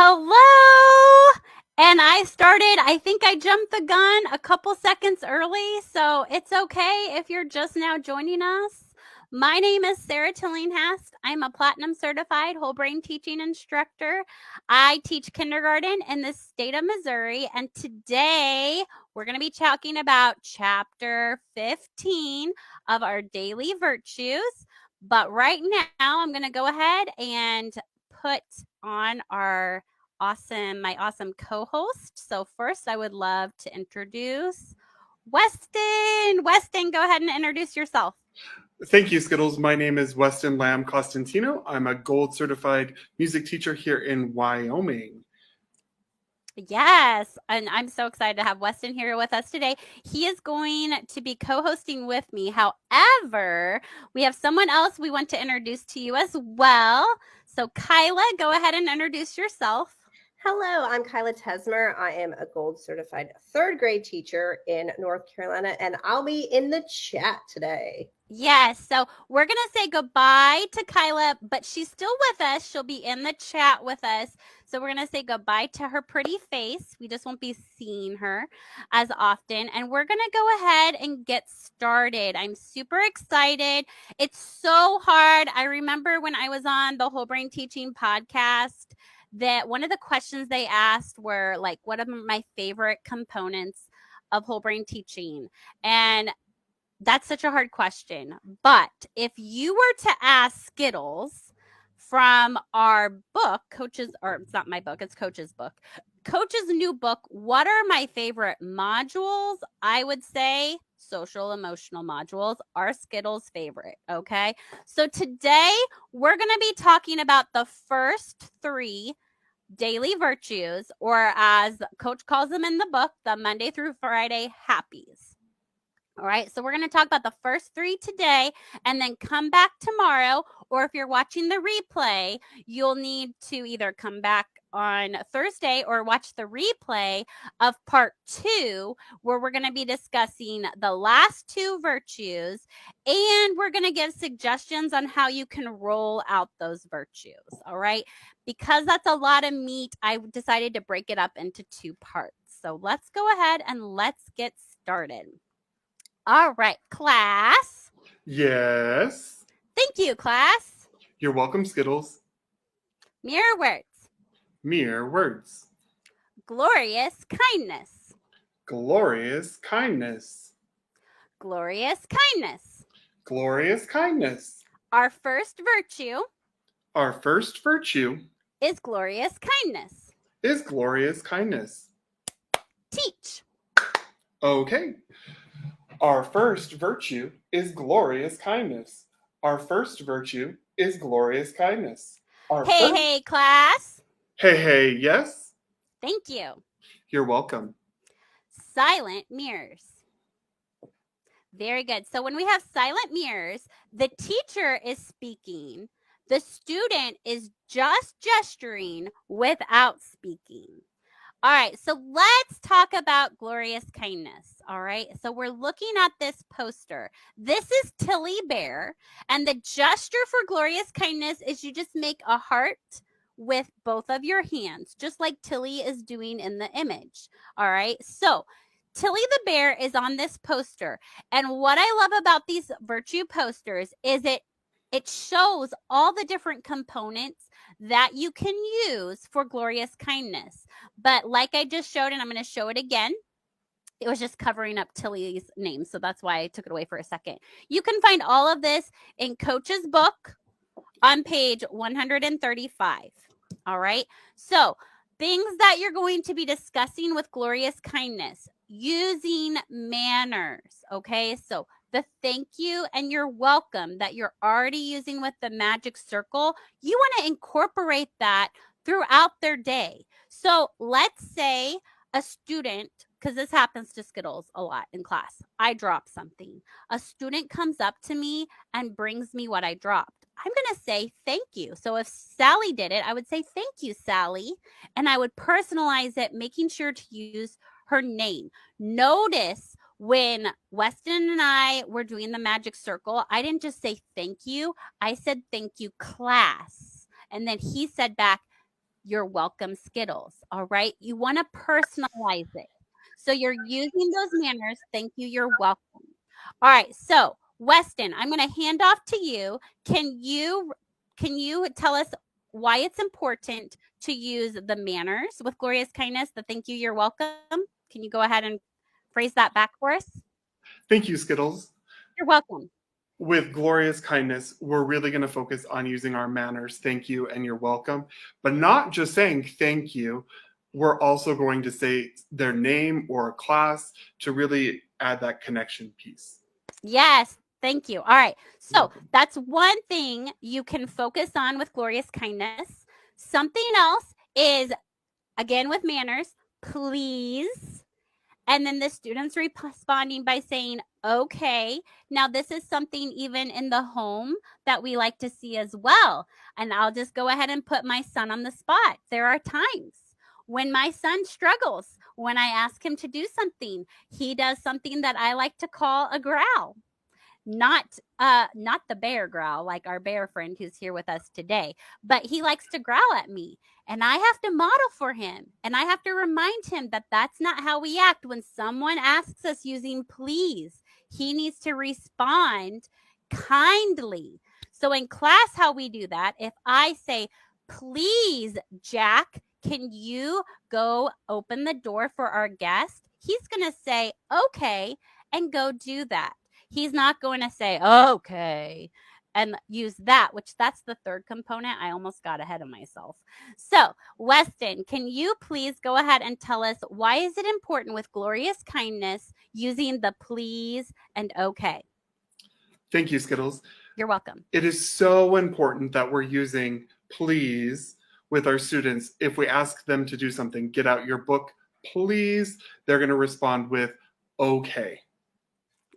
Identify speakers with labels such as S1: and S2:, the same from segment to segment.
S1: Hello! And I think I jumped the gun a couple seconds early, so it's okay if you're just now joining us. My name is Sarah Tillinghast. I'm a platinum certified whole brain teaching instructor. I teach kindergarten in the state of Missouri, and today we're going to be talking about chapter 15 of our daily virtues. But right now, I'm going to go ahead and put on my awesome co-host. So first I would love to introduce Weston. Weston, go ahead and introduce yourself.
S2: Thank you, Skittles. My name is Weston Lamb Costantino. I'm a gold certified music teacher here in Wyoming.
S1: Yes, and I'm so excited to have Weston here with us today. He is going to be co-hosting with me. However, we have someone else we want to introduce to you as well. So Kyla, go ahead and introduce yourself.
S3: Hello, I'm Kyla Tesmer. I am a gold certified third grade teacher in North Carolina, and I'll be in the chat today.
S1: Yes, so we're going to say goodbye to Kyla, but she's still with us. She'll be in the chat with us. So we're going to say goodbye to her pretty face. We just won't be seeing her as often. And we're going to go ahead and get started. I'm super excited. It's so hard. I remember when I was on the Whole Brain Teaching podcast that one of the questions they asked were like, what are my favorite components of whole brain teaching? And that's such a hard question. But if you were to ask Skittles from our book, it's not my book, it's Coach's book, Coach's new book, what are my favorite modules? I would say social emotional modules are Skittles' favorite. Okay. So today we're going to be talking about the first 3 daily virtues, or as Coach calls them in the book, the Monday through Friday Happies. All right, so we're going to talk about the first 3 today and then come back tomorrow. Or if you're watching the replay, you'll need to either come back on Thursday or watch the replay of part 2, where we're going to be discussing the last 2 virtues, and we're going to give suggestions on how you can roll out those virtues. All right, because that's a lot of meat, I decided to break it up into 2 parts. So let's go ahead and let's get started. All right, class.
S2: Yes.
S1: Thank you, class.
S2: You're welcome, Skittles.
S1: Mirror words.
S2: Mere words.
S1: Glorious kindness.
S2: Glorious kindness.
S1: Glorious kindness.
S2: Glorious kindness.
S1: Our first virtue
S2: Our first virtue
S1: is glorious kindness.
S2: is glorious kindness.
S1: Teach.
S2: Okay. Our first virtue is glorious kindness. Our first virtue is glorious kindness.
S1: Hey, class.
S2: Hey, yes?
S1: Thank you.
S2: You're welcome.
S1: Silent mirrors. Very good. So when we have silent mirrors, the teacher is speaking. The student is just gesturing without speaking. All right, so let's talk about glorious kindness. All right, so we're looking at this poster. This is Tilly Bear, and the gesture for glorious kindness is you just make a heart with both of your hands, just like Tilly is doing in the image. All right, so Tilly the bear is on this poster, and what I love about these virtue posters is it shows all the different components that you can use for glorious kindness. But like I just showed, and I'm going to show it again, it was just covering up Tilly's name. So that's why I took it away for a second. You can find all of this in Coach's book on page 135. All right. So things that you're going to be discussing with glorious kindness, using manners. Okay. So the thank you and you're welcome that you're already using with the magic circle, you want to incorporate that throughout their day. So let's say a student, because this happens to Skittles a lot in class, I drop something. A student comes up to me and brings me what I dropped. I'm going to say thank you. So if Sally did it, I would say thank you, Sally. And I would personalize it, making sure to use her name. Notice when Weston and I were doing the magic circle, I didn't just say thank you. I said thank you, class. And then he said back, you're welcome, Skittles. All right. You want to personalize it. So you're using those manners. Thank you. You're welcome. All right. So Weston, I'm going to hand off to you. Can you tell us why it's important to use the manners with glorious kindness? The thank you. You're welcome. Can you go ahead and phrase that back for us?
S2: Thank you, Skittles.
S1: You're welcome.
S2: With glorious kindness, we're really going to focus on using our manners. Thank you and you're welcome. But not just saying thank you, we're also going to say their name or class to really add that connection piece.
S1: Yes. Thank you. All right. So
S2: Welcome.
S1: that's one thing you can focus on with glorious kindness. Something else is, again, with manners, please. And then the students responding by saying, okay. Now, this is something even in the home that we like to see as well. And I'll just go ahead and put my son on the spot. There are times when my son struggles, when I ask him to do something, he does something that I like to call a growl. Not the bear growl like our bear friend who's here with us today, but he likes to growl at me, and I have to model for him, and I have to remind him that that's not how we act when someone asks us using please. He needs to respond kindly. So in class, how we do that, if I say, please, Jack, can you go open the door for our guest? He's going to say, okay, and go do that. He's not going to say, okay, and use that, which that's the third component. I almost got ahead of myself. So, Weston, can you please go ahead and tell us why is it important with glorious kindness using the please and okay?
S2: Thank you, Skittles.
S1: You're welcome.
S2: It is so important that we're using please with our students. If we ask them to do something, get out your book, please, they're going to respond with okay.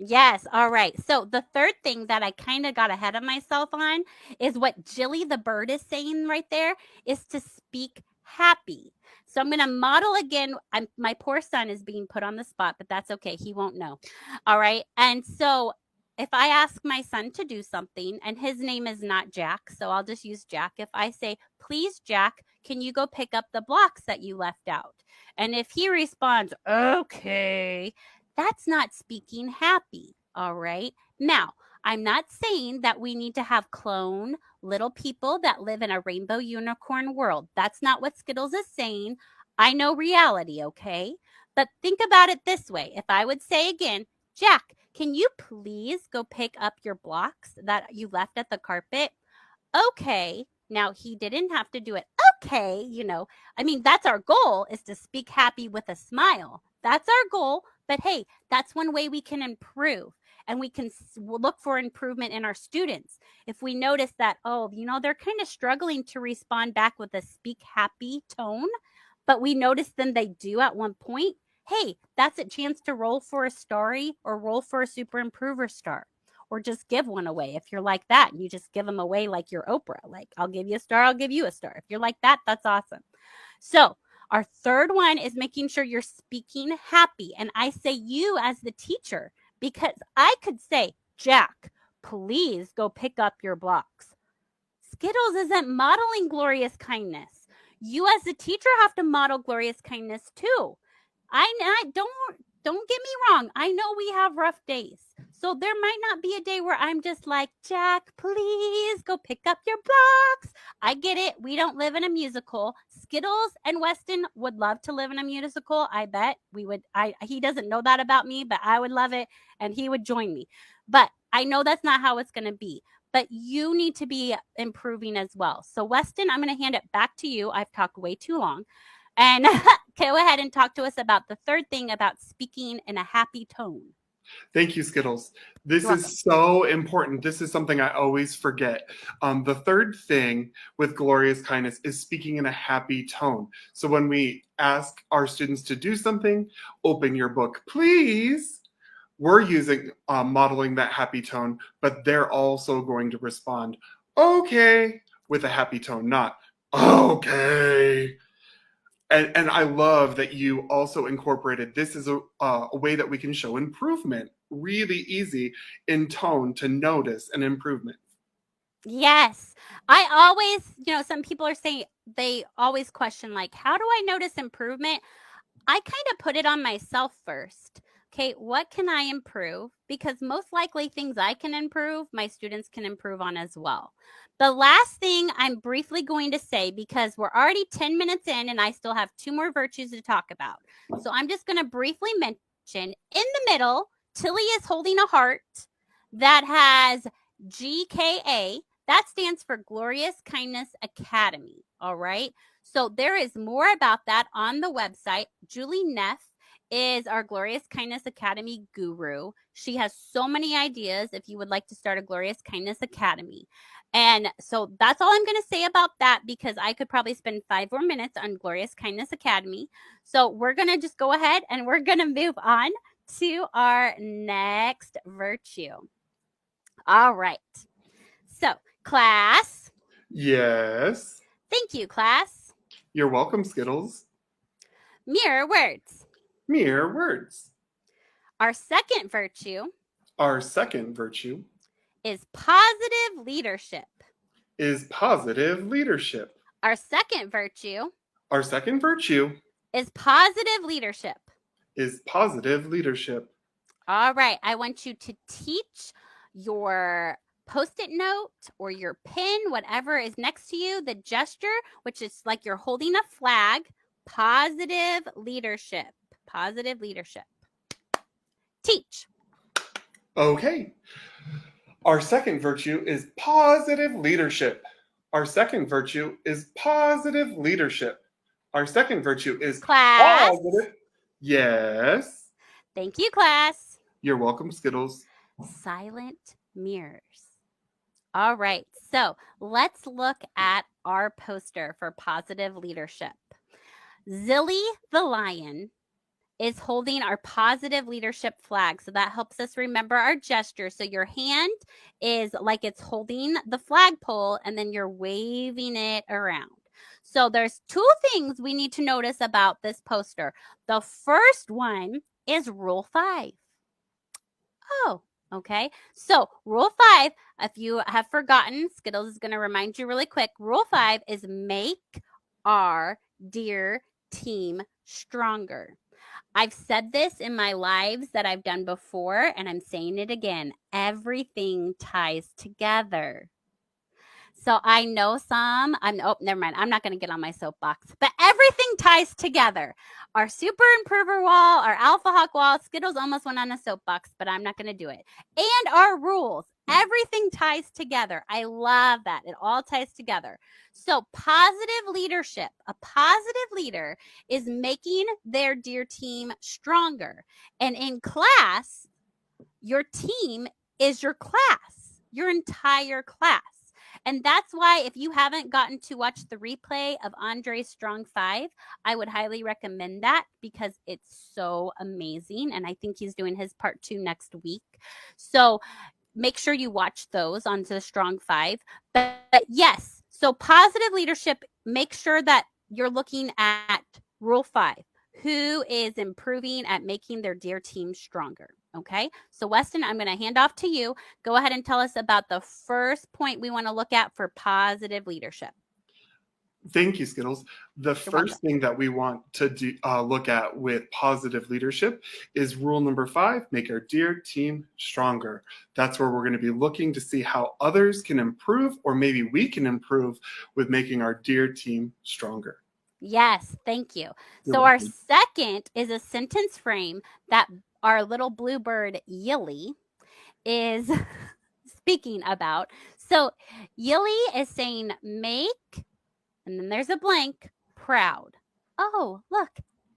S1: Yes. All right. So the third thing that I kind of got ahead of myself on is what Jilly the bird is saying right there is to speak happy. So I'm going to model again. My poor son is being put on the spot, but that's okay. He won't know. All right. And so if I ask my son to do something and his name is not Jack, so I'll just use Jack. If I say, please, Jack, can you go pick up the blocks that you left out? And if he responds, okay, that's not speaking happy. All right. Now, I'm not saying that we need to have clone little people that live in a rainbow unicorn world. That's not what Skittles is saying. I know reality, okay? But think about it this way. If I would say again, Jack, can you please go pick up your blocks that you left at the carpet? Okay. Now, he didn't have to do it. Okay. That's our goal, is to speak happy with a smile. That's our goal. But hey, that's one way we can improve, and we can look for improvement in our students. If we notice that, they're kind of struggling to respond back with a speak happy tone, but we notice then they do at one point, hey, that's a chance to roll for a starry or roll for a super improver star. Or just give one away. If you're like that, and you just give them away like you're Oprah. Like, I'll give you a star, I'll give you a star. If you're like that, that's awesome. So our third one is making sure you're speaking happy. And I say you as the teacher, because I could say, Jack, please go pick up your blocks. Skittles isn't modeling glorious kindness. You as the teacher have to model glorious kindness too. I don't get me wrong. I know we have rough days. So there might not be a day where I'm just like, Jack, please go pick up your blocks. I get it. We don't live in a musical. Skittles and Weston would love to live in a musical. I bet we would. He doesn't know that about me, but I would love it, and he would join me. But I know that's not how it's going to be. But you need to be improving as well. So Weston, I'm going to hand it back to you. I've talked way too long. And go ahead and talk to us about the third thing about speaking in a happy tone.
S2: Thank you, Skittles. This is so important. This is something I always forget. The third thing with glorious kindness is speaking in a happy tone. So when we ask our students to do something, open your book, please. We're using modeling that happy tone, but they're also going to respond, okay, with a happy tone, not okay. And I love that you also incorporated this is a way that we can show improvement. Really easy in tone to notice an improvement.
S1: Yes. I always, some people are saying, they always question, like, how do I notice improvement? I kind of put it on myself first. Okay, what can I improve? Because most likely things I can improve, my students can improve on as well. The last thing I'm briefly going to say, because we're already 10 minutes in and I still have 2 more virtues to talk about. So I'm just going to briefly mention in the middle, Tilly is holding a heart that has GKA. That stands for Glorious Kindness Academy. All right. So there is more about that on the website. Julie Neff is our Glorious Kindness Academy guru. She has so many ideas if you would like to start a Glorious Kindness Academy. And so that's all I'm going to say about that, because I could probably spend 5 more minutes on Glorious Kindness Academy. So we're going to just go ahead and we're going to move on to our next virtue. All right. So, class.
S2: Yes.
S1: Thank you, class.
S2: You're welcome, Skittles.
S1: Mirror words.
S2: Mere words.
S1: Our second virtue
S2: Our second virtue
S1: is positive leadership.
S2: is positive leadership.
S1: Our second virtue
S2: Our second virtue
S1: is positive leadership.
S2: is positive leadership.
S1: All right. I want you to teach your Post-it note or your pin, whatever is next to you, the gesture, which is like you're holding a flag. Positive leadership. Positive leadership. Teach.
S2: Okay. Our second virtue is positive leadership. Our second virtue is positive leadership. Our second virtue is
S1: Class.
S2: positive. Yes.
S1: Thank you, class.
S2: You're welcome, Skittles.
S1: Silent mirrors. All right, so let's look at our poster for positive leadership. Zilly the lion is holding our positive leadership flag. So that helps us remember our gesture. So your hand is like it's holding the flagpole and then you're waving it around. So there's 2 things we need to notice about this poster. The first one is Rule 5. Oh, okay. So Rule 5, if you have forgotten, Skittles is going to remind you really quick. Rule 5 is make our dear team stronger. I've said this in my lives that I've done before, and I'm saying it again. Everything ties together. So I know never mind. I'm not going to get on my soapbox, but everything ties together. Our super improver wall, our alpha hawk wall, Skittles almost went on a soapbox, but I'm not going to do it. And our rules, everything ties together. I love that. It all ties together. So positive leadership, a positive leader is making their dear team stronger. And in class, your team is your class, your entire class. And that's why if you haven't gotten to watch the replay of Andre's Strong 5, I would highly recommend that because it's so amazing. And I think he's doing his part 2 next week. So make sure you watch those on the Strong 5. But yes, so positive leadership, make sure that you're looking at Rule 5. Who is improving at making their dear team stronger? Okay, so Weston, I'm going to hand off to you. Go ahead and tell us about the first point we want to look at for positive leadership.
S2: Thank you, Skittles. The
S1: You're
S2: first
S1: welcome.
S2: thing that we want to look at with positive leadership is rule number 5, make our dear team stronger. That's where we're going to be looking to see how others can improve, or maybe we can improve with making our dear team stronger.
S1: Yes, thank you.
S2: You're
S1: So our
S2: welcome.
S1: second is a sentence frame that our little bluebird Yilly is speaking about. So Yilly is saying make, and then there's a blank, proud. Oh, look,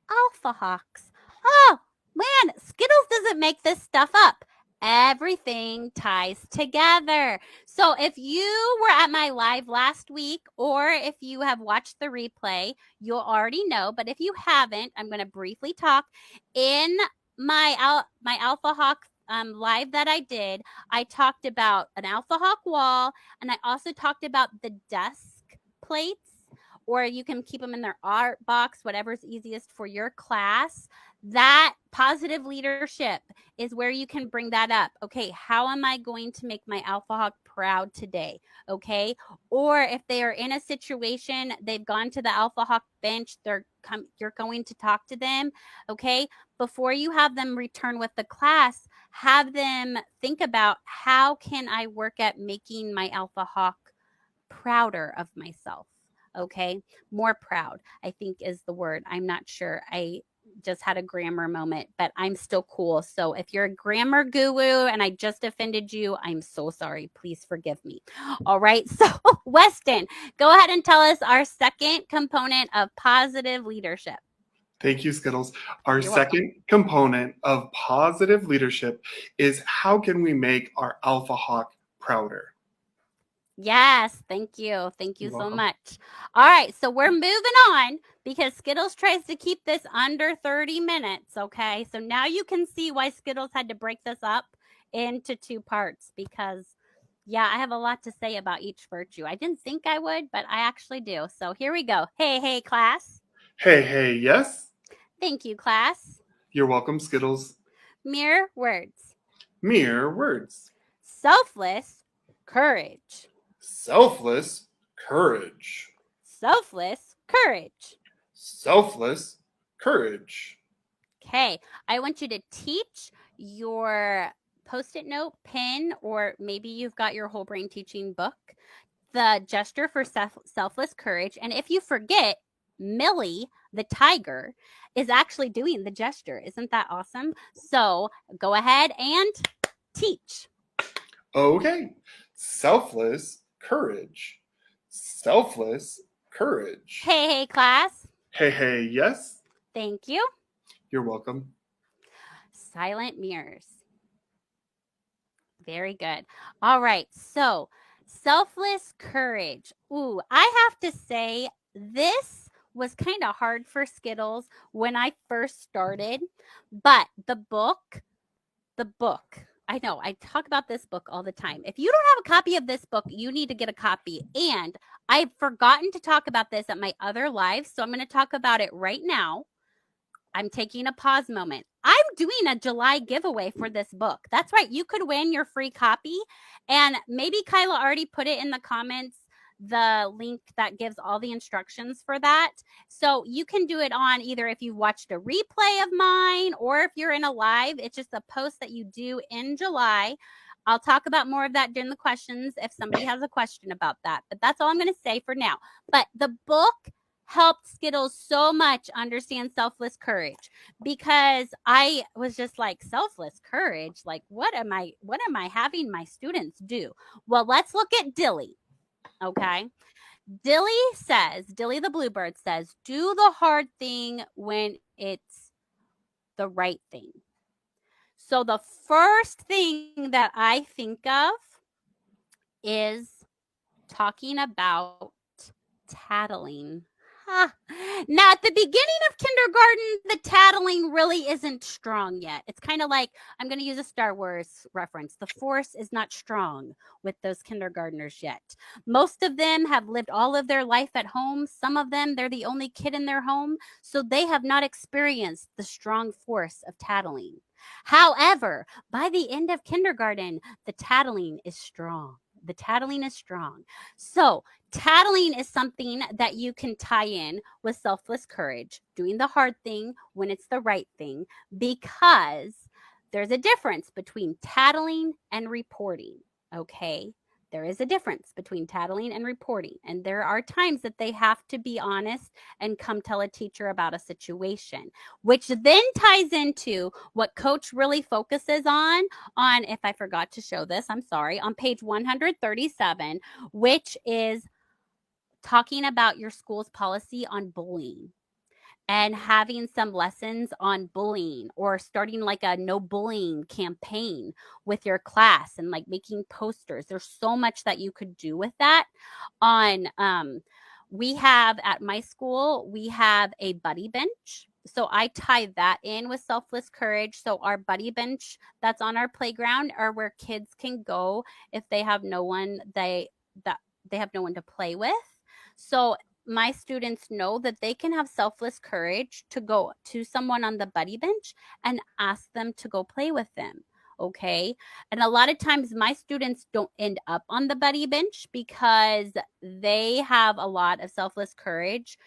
S1: alpha hawks. Oh, man, Skittles doesn't make this stuff up. Everything ties together. So if you were at my live last week, or if you have watched the replay, you'll already know. But if you haven't, I'm going to briefly talk. In my Alpha Hawk live that I did, I talked about an Alpha Hawk wall, and I also talked about the desk plates, or you can keep them in their art box, whatever's easiest for your class. That positive leadership is where you can bring that up. Okay, how am I going to make my Alpha Hawk proud today, okay? Or if they are in a situation, they've gone to the Alpha Hawk bench, you're going to talk to them, okay? Before you have them return with the class, have them think about, how can I work at making my Alpha Hawk prouder of myself? Okay, more proud, I think is the word. I'm not sure. I just had a grammar moment, but I'm still cool. So if you're a grammar guru and I just offended you, I'm so sorry. Please forgive me. All right. So, Weston, go ahead and tell us our second component of positive leadership.
S2: Thank you, Skittles. Our
S1: You're
S2: second component of positive leadership is, how can we make our Alpha Hawk prouder?
S1: Yes, thank you. Thank you
S2: You're
S1: so
S2: welcome.
S1: much. All right, so we're moving on because Skittles tries to keep this under 30 minutes, okay? So now you can see why Skittles had to break this up into two parts because, yeah, I have a lot to say about each virtue. I didn't think I would, but I actually do. So here we go. Hey, class.
S2: Hey, yes.
S1: Thank you, class.
S2: You're welcome, Skittles.
S1: Mere words.
S2: Mere words.
S1: Selfless courage.
S2: Selfless courage.
S1: Selfless courage.
S2: Selfless courage.
S1: Okay, I want you to teach your Post-it note, pen, or maybe you've got your whole brain teaching book, the gesture for selfless courage. And if you forget, Millie, the tiger, is actually doing the gesture. Isn't that awesome? So go ahead and teach.
S2: Okay. Selfless courage. Selfless courage.
S1: Hey, class.
S2: Hey, yes.
S1: Thank you.
S2: You're welcome.
S1: Silent mirrors. Very good. All right. So, selfless courage. Ooh, I have to say, this was kind of hard for Skittles when I first started, but the book, I know I talk about this book all the time. If you don't have a copy of this book, you need to get a copy. And I've forgotten to talk about this at my other lives, so I'm going to talk about it right now. I'm taking a pause moment. I'm doing a July giveaway for this book. That's right. You could win your free copy. And maybe Kyla already put it in the comments, the link that gives all the instructions for that. So you can do it on either if you watched a replay of mine or if you're in a live. It's just a post that you do in July. I'll talk about more of that during the questions if somebody has a question about that. But that's all I'm going to say for now. But the book helped Skittles so much understand selfless courage, because I was just like, selfless courage, like what am I having my students do? Well, let's look at Dilly. Okay. Dilly the bluebird says, do the hard thing when it's the right thing. So the first thing that I think of is talking about tattling. Now, at the beginning of kindergarten, the tattling really isn't strong yet. It's kind of like, I'm going to use a Star Wars reference. The Force is not strong with those kindergartners yet. Most of them have lived all of their life at home. Some of them, they're the only kid in their home, so they have not experienced the strong force of tattling. However, by the end of kindergarten, the tattling is strong. The tattling is strong. So, tattling is something that you can tie in with selfless courage, doing the hard thing when it's the right thing, because there's a difference between tattling and reporting, okay? There is a difference between tattling and reporting, and there are times that they have to be honest and come tell a teacher about a situation, which then ties into what Coach really focuses on, if I forgot to show this, I'm sorry, on page 137, which is talking about your school's policy on bullying and having some lessons on bullying, or starting like a no bullying campaign with your class and like making posters. There's so much that you could do with that. We have at my school, we have a buddy bench. So I tie that in with selfless courage. So our buddy bench that's on our playground are where kids can go if they have no one they have no one to play with. So my students know that they can have selfless courage to go to someone on the buddy bench and ask them to go play with them. Okay. And a lot of times my students don't end up on the buddy bench because they have a lot of selfless courage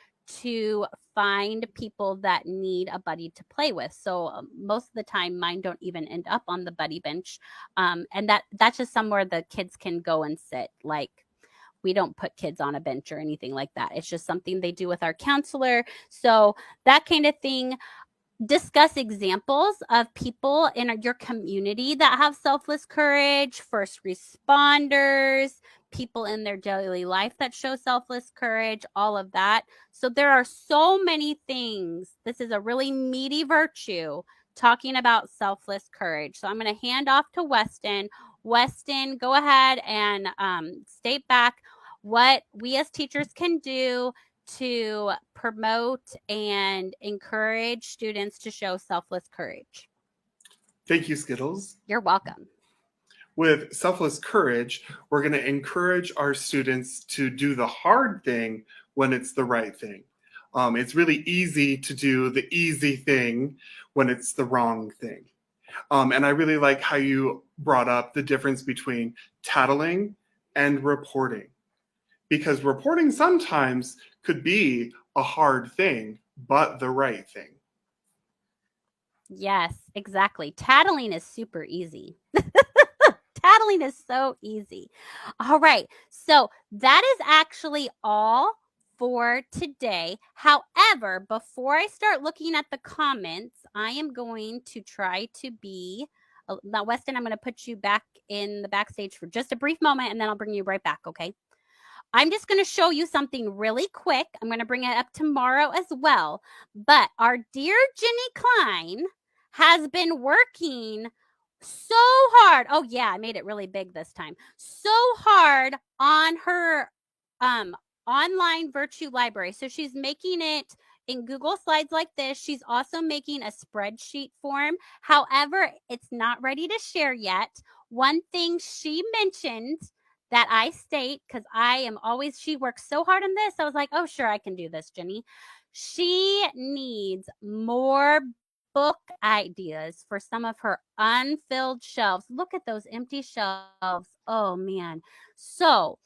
S1: to find people that need a buddy to play with. So most of the time mine don't even end up on the buddy bench. And that's just somewhere the kids can go and sit. Like, we don't put kids on a bench or anything like that. It's just something they do with our counselor. So that kind of thing. Discuss examples of people in your community that have selfless courage, first responders, people in their daily life that show selfless courage, all of that. So there are so many things. This is a really meaty virtue talking about selfless courage. So I'm going to hand off to Weston. Weston, go ahead and state back what we as teachers can do to promote and encourage students to show selfless courage.
S2: Thank you, Skittles.
S1: You're welcome.
S2: With selfless courage, we're going to encourage our students to do the hard thing when it's the right thing. It's really easy to do the easy thing when it's the wrong thing. And I really like how you brought up the difference between tattling and reporting. Because reporting sometimes could be a hard thing, but the right thing.
S1: Yes, exactly. Tattling is super easy. Tattling is so easy. All right. So that is actually all for today. However, before I start looking at the comments, I am going to try to be now, Weston, I'm going to put you back in the backstage for just a brief moment, and then I'll bring you right back. Okay. I'm just going to show you something really quick. I'm going to bring it up tomorrow as well. But our dear Jenny Klein has been working so hard. Oh, yeah, I made it really big this time. So hard on her online virtue library. So she's making it in Google Slides like this. She's also making a spreadsheet form. However, it's not ready to share yet. One thing she mentioned that I state, because she works so hard on this. I was like, oh, sure, I can do this, Jenny. She needs more book ideas for some of her unfilled shelves. Look at those empty shelves. Oh, man. So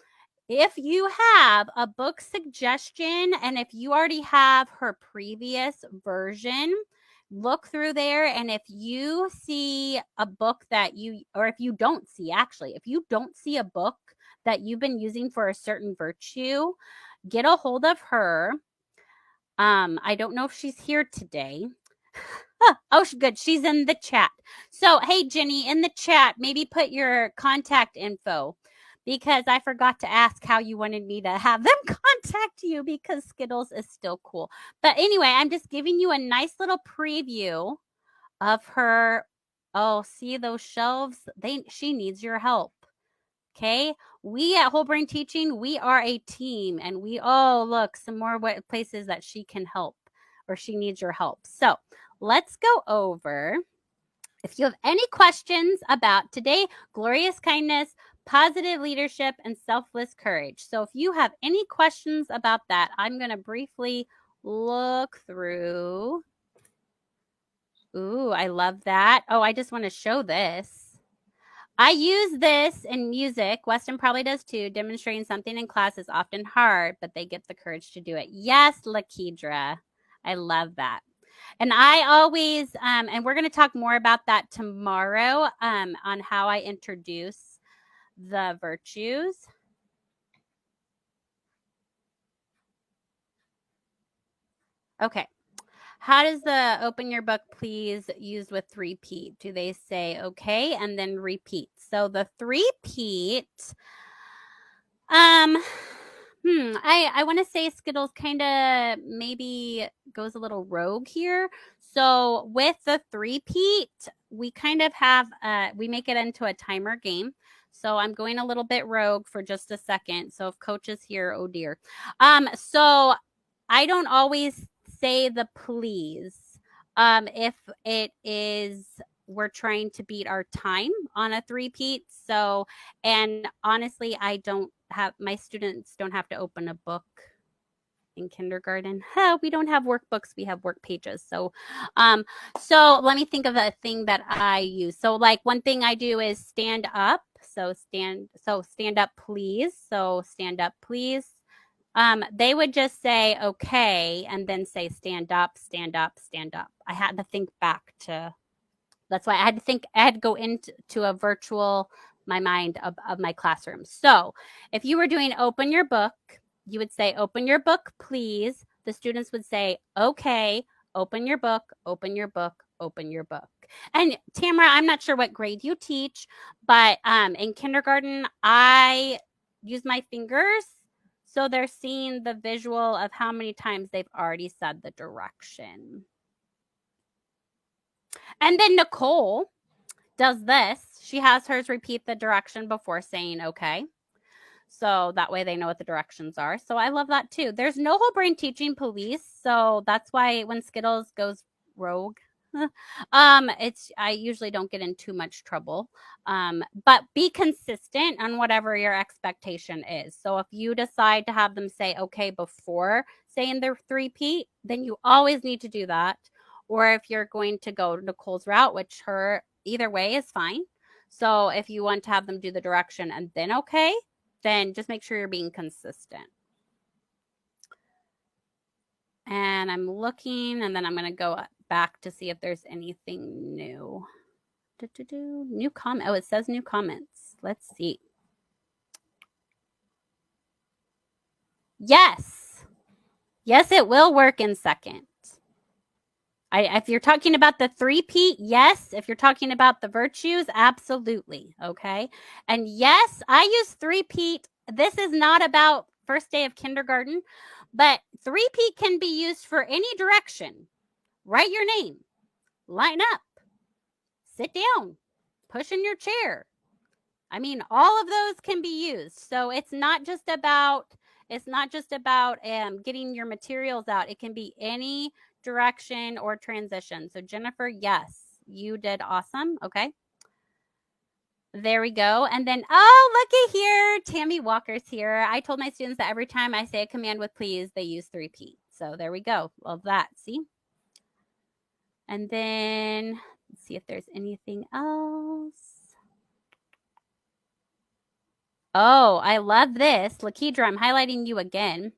S1: if you have a book suggestion and if you already have her previous version, look through there. And if you see a book that if you don't see a book that you've been using for a certain virtue, get a hold of her. I don't know if she's here today. Oh, good. She's in the chat. So, hey, Jenny, in the chat, maybe put your contact info, because I forgot to ask how you wanted me to have them contact you, because Skittles is still cool. But anyway, I'm just giving you a nice little preview of her. Oh, see those shelves? She needs your help. Okay. We at Whole Brain Teaching, we are a team, and look, some more places that she can help, or she needs your help. So let's go over. If you have any questions about today, glorious kindness, positive leadership, and selfless courage. So if you have any questions about that, I'm going to briefly look through. Ooh, I love that. Oh, I just want to show this. I use this in music. Weston probably does too. Demonstrating something in class is often hard, but they get the courage to do it. Yes, Lakidra. I love that. And I always, and we're going to talk more about that tomorrow on how I introduce the virtues. Okay. How does the open your book, please, used with repeat? Do they say okay and then repeat? So the three-peat, I want to say Skittles kind of maybe goes a little rogue here. So with the three-peat, we kind of have, we make it into a timer game. So I'm going a little bit rogue for just a second. So if Coach is here, oh dear. So I don't always say the please. If it is, we're trying to beat our time on a three-peat. So, and honestly, my students don't have to open a book in kindergarten. We don't have workbooks, we have work pages. So let me think of a thing that I use. So like one thing I do is stand up. So stand up, please. So stand up, please. They would just say okay and then say stand up, stand up, stand up. I had to think back to, that's why I had to go into a virtual my mind of my classroom. So if you were doing open your book, you would say open your book, please. The students would say okay, open your book, open your book, open your book. And Tamara, I'm not sure what grade you teach, but in kindergarten, I use my fingers. So they're seeing the visual of how many times they've already said the direction. And then Nicole does this. She has hers repeat the direction before saying okay. So that way they know what the directions are. So I love that too. There's no whole brain teaching police. So that's why when Skittles goes rogue, I usually don't get in too much trouble. But be consistent on whatever your expectation is. So if you decide to have them say okay before saying the repeat, then you always need to do that. Or if you're going to go Nicole's route, which her either way is fine. So if you want to have them do the direction and then okay, then just make sure you're being consistent. And I'm looking, and then I'm going to go back to see if there's anything new. New comment. Oh, it says new comments. Let's see. Yes. Yes, it will work in second. If you're talking about the three-peat, yes. If you're talking about the virtues, absolutely. Okay. And yes, I use three-peat. This is not about first day of kindergarten, but three-peat can be used for any direction. Write your name, line up, sit down, push in your chair. I mean, all of those can be used. So it's not just about getting your materials out. It can be any direction or transition. So Jennifer, yes, you did awesome. Okay. There we go. And then, oh, looky here. Tammy Walker's here. I told my students that every time I say a command with please, they use three-peat. So there we go. Love that. See? And then let's see if there's anything else. Oh, I love this. Lakidra, I'm highlighting you again.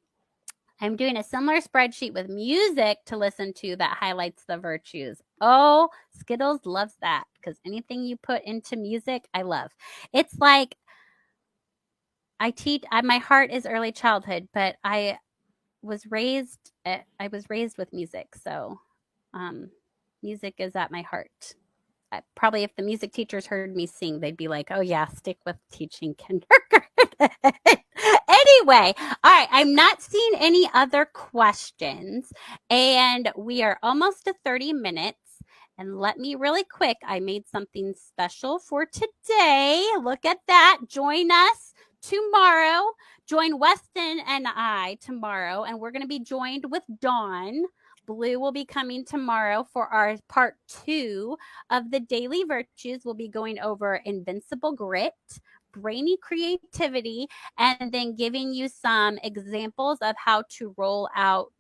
S1: I'm doing a similar spreadsheet with music to listen to that highlights the virtues. Oh, Skittles loves that because anything you put into music, I love. It's like my heart is early childhood, but I was raised with music. So music is at my heart. Probably if the music teachers heard me sing, they'd be like, oh yeah, stick with teaching kindergarten. Anyway, all right, I'm not seeing any other questions, and we are almost to 30 minutes. And let me really quick, I made something special for today. Look at that. Join us tomorrow. Join Weston and I tomorrow, and we're going to be joined with Dawn. Blue will be coming tomorrow for our part 2 of the daily virtues. We'll be going over Invincible Grit, Brainy Creativity, and then giving you some examples of how to roll out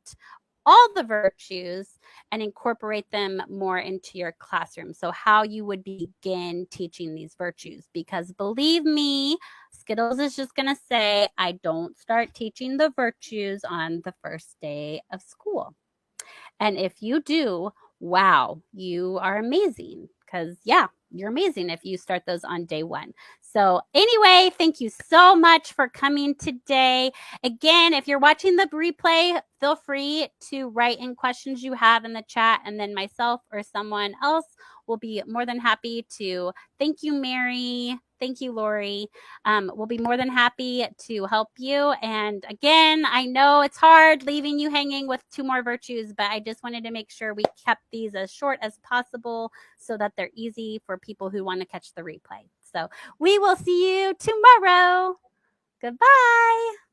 S1: all the virtues and incorporate them more into your classroom. So how you would begin teaching these virtues, because believe me, Skittles is just going to say, I don't start teaching the virtues on the first day of school. And if you do, wow, you are amazing. Because, yeah, you're amazing if you start those on day 1. So anyway, thank you so much for coming today. Again, if you're watching the replay, feel free to write in questions you have in the chat, and then myself or someone else will be more than happy to. Thank you, Mary. Thank you, Lori. We'll be more than happy to help you. And again, I know it's hard leaving you hanging with 2 more virtues, but I just wanted to make sure we kept these as short as possible so that they're easy for people who want to catch the replay. So we will see you tomorrow. Goodbye.